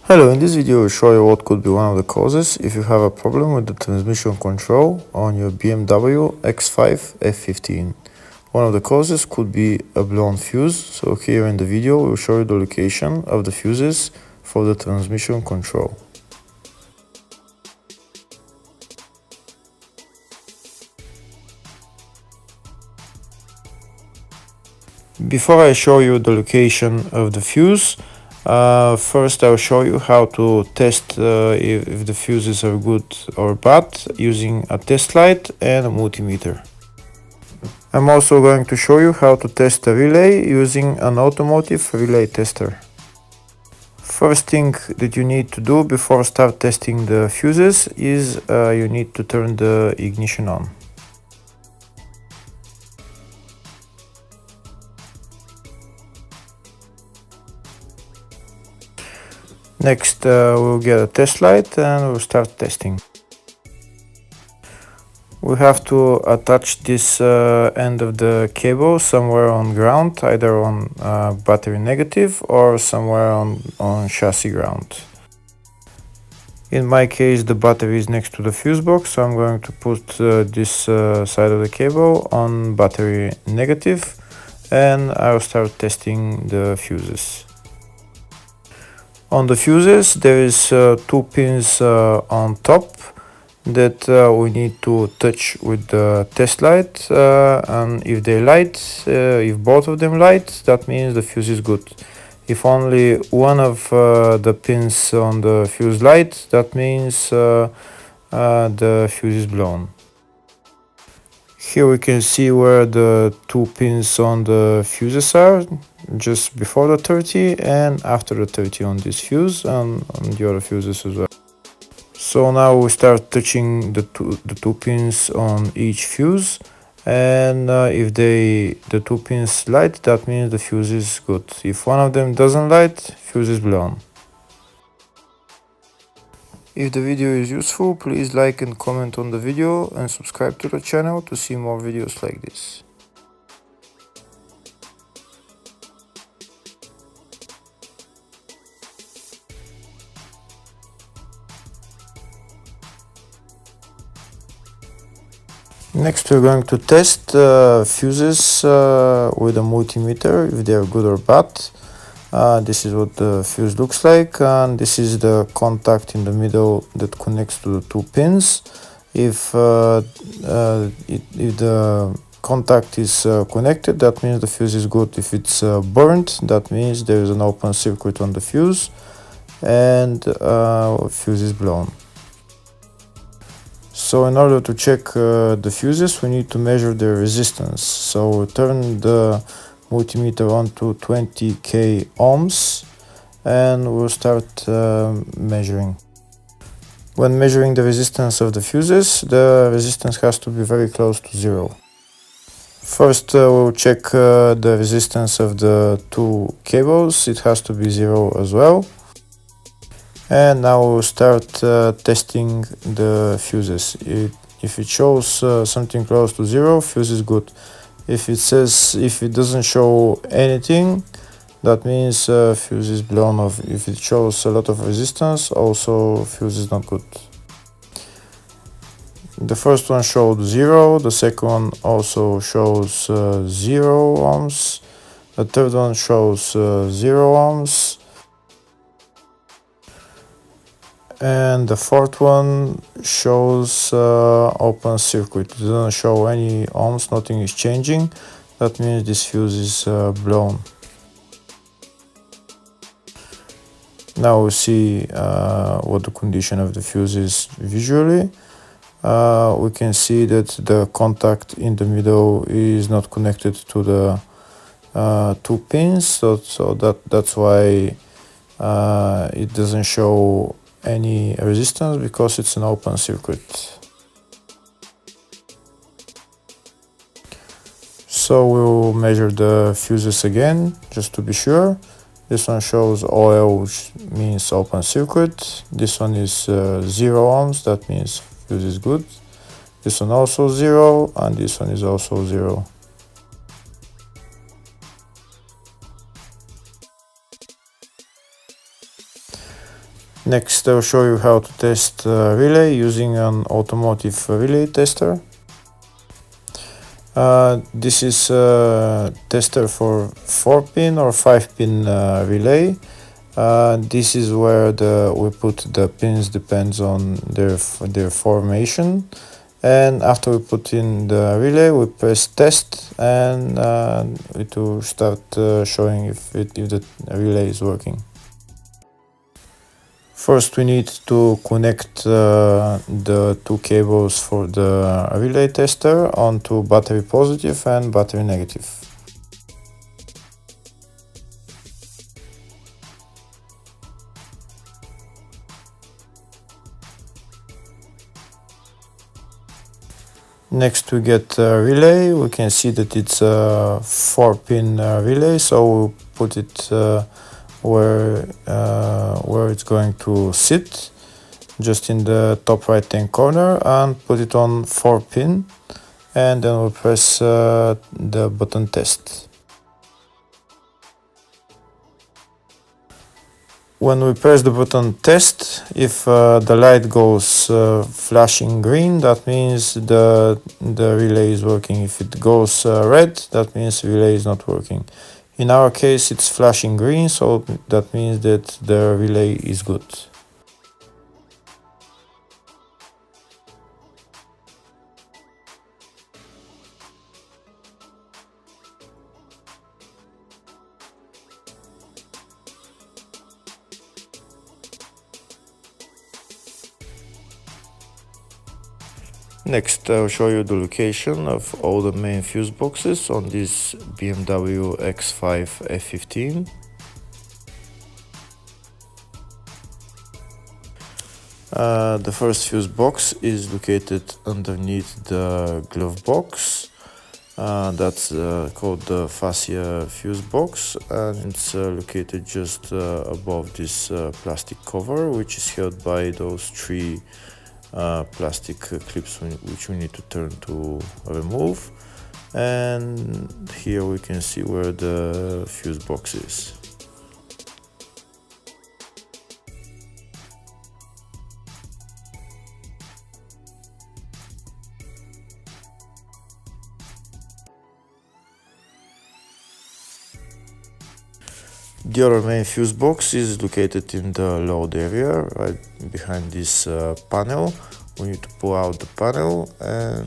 Hello, in this video I'll show you what could be one of the causes if you have a problem with the transmission control on your BMW X5 F15. One of the causes could be a blown fuse, so here in the video we'll show you the location of the fuses for the transmission control. Before I show you the location of the fuse, first I'll show you how to test if the fuses are good or bad using a test light and a multimeter. I'm also going to show you how to test a relay using an automotive relay tester. First thing that you need to do before start testing the fuses is you need to turn the ignition on. Next we'll get a test light and we'll start testing. We have to attach this end of the cable somewhere on ground, either on battery negative or somewhere on chassis ground. In my case the battery is next to the fuse box, so I'm going to put this side of the cable on battery negative and I'll start testing the fuses. On the fuses there is two pins on top that we need to touch with the test light, and if they light, if both of them light, that means the fuse is good. If only one of the pins on the fuse light, that means the fuse is blown. Here we can see where the two pins on the fuses are, just before the 30 and after the 30 on this fuse and on the other fuses as well. So now we start touching the two pins on each fuse, and if the two pins light, that means the fuse is good. If one of them doesn't light, fuse is blown. If the video is useful, please like and comment on the video and subscribe to the channel to see more videos like this. Next we're going to test fuses with a multimeter, if they are good or bad. This is what the fuse looks like, and this is the contact in the middle that connects to the two pins. If the contact is connected, that means the fuse is good. If it's burnt, that means there is an open circuit on the fuse and fuse is blown. So in order to check the fuses, we need to measure their resistance. So turn the multimeter on to 20k ohms and we'll start measuring. When measuring the resistance of the fuses, the resistance has to be very close to zero. First we'll check the resistance of the two cables. It has to be zero as well. And now we'll start testing the fuses. If it shows something close to zero, fuse is good. If it doesn't show anything, that means fuse is blown off. If it shows a lot of resistance, also fuse is not good. The first one showed 0, the second one also shows 0 ohms, the third one shows 0 ohms, and the fourth one shows open circuit. It doesn't show any ohms, nothing is changing. That means this fuse is blown. Now we see what the condition of the fuse is visually. We can see that the contact in the middle is not connected to the two pins, so that's why it doesn't show any resistance, because it's an open circuit. So we'll measure the fuses again just to be sure. This one shows OL, which means open circuit. This one is 0 ohms, that means fuse is good. This one also 0, and this one is also 0. Next, I'll show you how to test relay using an automotive relay tester. This is a tester for 4-pin or 5-pin relay. This is where we put the pins, depends on their formation. And after we put in the relay, we press test, and it will start showing if the relay is working. First, we need to connect the two cables for the relay tester onto battery positive and battery negative. Next, we get a relay. We can see that it's a 4-pin relay, so we'll put it where it's going to sit, just in the top right hand corner, and put it on 4-pin, and then we'll press the button test. When we press the button test, if the light goes flashing green, that means the relay is working. If it goes red, that means the relay is not working. In our case, it's flashing green, so that means that the relay is good. Next, I'll show you the location of all the main fuse boxes on this BMW X5 F15. The first fuse box is located underneath the glove box. That's called the fascia fuse box, and it's located just above this plastic cover, which is held by those three plastic clips which we need to turn to remove. And here we can see where the fuse box is. The other main fuse box is located in the load area, right behind this panel. We need to pull out the panel, and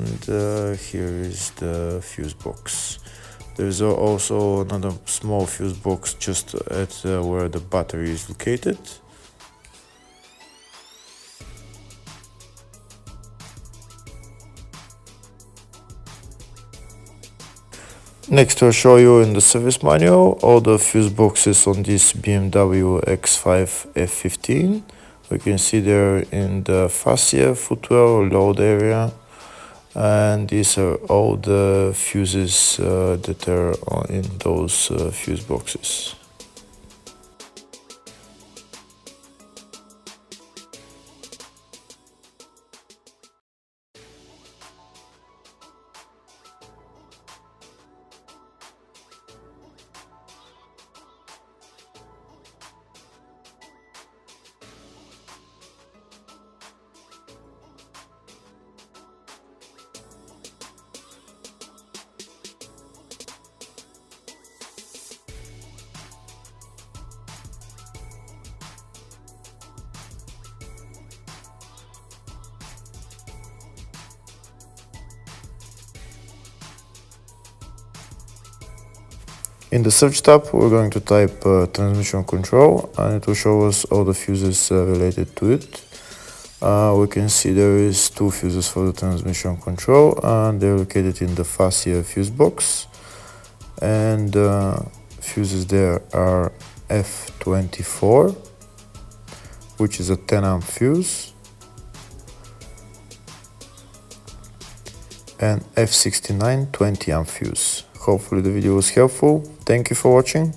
here is the fuse box. There is also another small fuse box just at where the battery is located. Next, I'll show you in the service manual all the fuse boxes on this BMW X5 F15. We can see there in the fascia, footwell, load area, and these are all the fuses that are in those fuse boxes. In the search tab, we're going to type transmission control, and it will show us all the fuses related to it. We can see there is two fuses for the transmission control, and they're located in the fascia fuse box. And fuses there are F24, which is a 10 amp fuse, and F69 20 amp fuse. Hopefully the video was helpful. Thank you for watching.